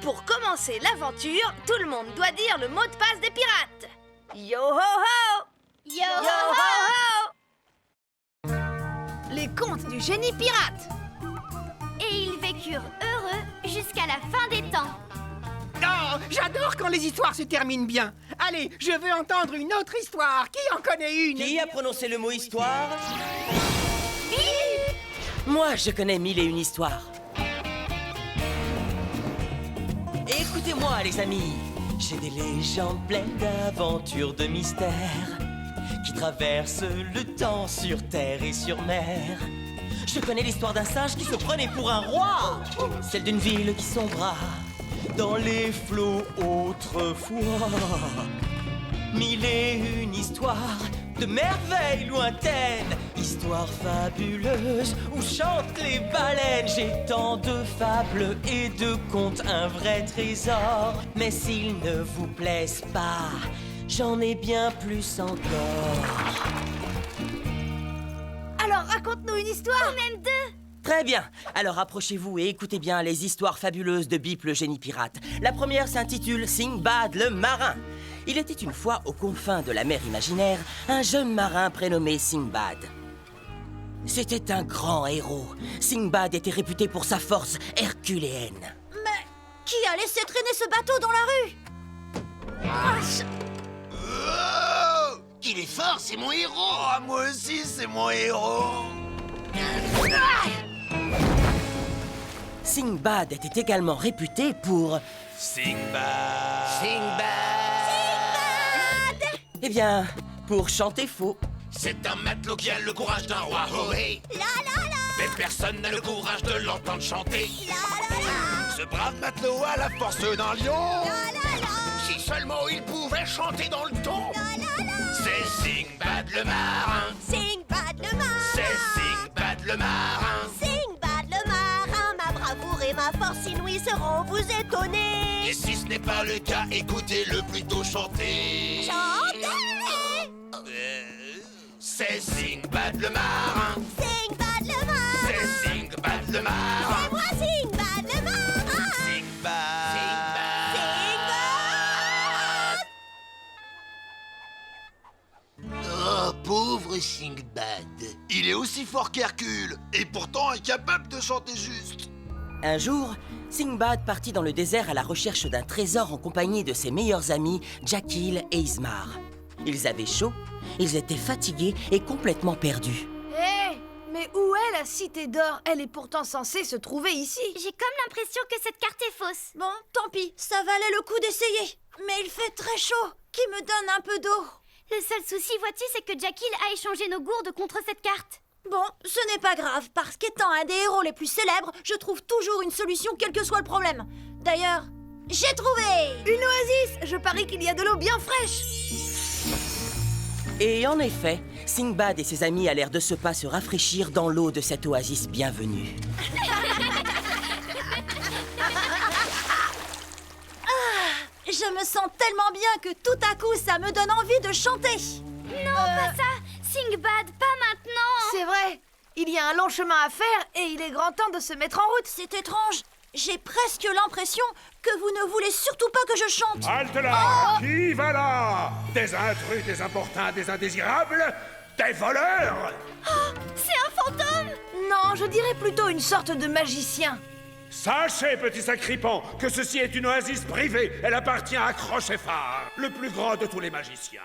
Pour commencer l'aventure, tout le monde doit dire le mot de passe des pirates. Yo ho ho! Yo Yo ho ho! Les contes du génie pirate. Et ils vécurent heureux jusqu'à la fin des temps. Oh, j'adore quand les histoires se terminent bien. Allez, je veux entendre une autre histoire. Qui en connaît une? Qui a prononcé le mot histoire? Moi, je connais 1001 histoires. Écoutez-moi, les amis. J'ai des légendes pleines d'aventures, de mystères qui traversent le temps sur terre et sur mer. Je connais l'histoire d'un singe qui se prenait pour un roi. Celle d'une ville qui sombra dans les flots autrefois. 1001 histoires de merveilles lointaines, histoires fabuleuses où chantent les baleines. J'ai tant de fables et de contes, un vrai trésor. Mais s'ils ne vous plaisent pas, j'en ai bien plus encore. Alors raconte-nous une histoire. Même deux. Très bien. Alors approchez-vous et écoutez bien les histoires fabuleuses de Bip le génie pirate. La première s'intitule Sinbad le marin. Il était une fois aux confins de la mer imaginaire un jeune marin prénommé Sinbad. C'était un grand héros. Sinbad était réputé pour sa force herculéenne. Mais qui a laissé traîner ce bateau dans la rue? Oh, qu'il est fort, c'est mon héros. Oh, moi aussi, c'est mon héros. Sinbad était également réputé pour... Sinbad. Eh bien, pour chanter faux. C'est un matelot qui a le courage d'un roi. Oh, hey. Mais personne n'a le courage de l'entendre chanter. Ce brave matelot a la force d'un lion. Si seulement il pouvait chanter dans le ton. C'est Sinbad le marin. Sinbad le marin. C'est Sinbad le marin. Sinbad le marin. Ma bravoure et ma force inouïe seront vous étonner. Et si ce n'est pas le cas, écoutez-le plutôt chanter. Chantez! C'est Sinbad le marin. Sinbad le marin. C'est Sinbad le marin. C'est moi Sinbad le marin. Sinbad. Oh, pauvre Sinbad. Il est aussi fort qu'Hercule, et pourtant incapable de chanter juste. Un jour, Sinbad partit dans le désert à la recherche d'un trésor en compagnie de ses meilleurs amis, Jackil et Ismar. Ils avaient chaud, ils étaient fatigués et complètement perdus. Hé, mais où est la cité d'or? Elle est pourtant censée se trouver ici. J'ai comme l'impression que cette carte est fausse. Bon, tant pis, ça valait le coup d'essayer. Mais il fait très chaud. Qui me donne un peu d'eau? Le seul souci, vois-tu, c'est que Jackil a échangé nos gourdes contre cette carte. Bon, ce n'est pas grave, parce qu'étant un des héros les plus célèbres, je trouve toujours une solution quel que soit le problème. D'ailleurs, j'ai trouvé! Une oasis. Je parie qu'il y a de l'eau bien fraîche. Et en effet, Sinbad et ses amis allèrent de ce pas se rafraîchir dans l'eau de cette oasis bienvenue. Je me sens tellement bien que tout à coup, ça me donne envie de chanter. Non, pas ça. Sinbad, pas maintenant. C'est vrai. Il y a un long chemin à faire et il est grand temps de se mettre en route. C'est étrange. J'ai presque l'impression que vous ne voulez surtout pas que je chante. Halte là! Qui va là? Des intrus, des importuns, des indésirables? Des voleurs? C'est un fantôme. Non, je dirais plutôt une sorte de magicien. Sachez, petit sacripant, que ceci est une oasis privée. Elle appartient à Crochet-Phare, le plus grand de tous les magiciens.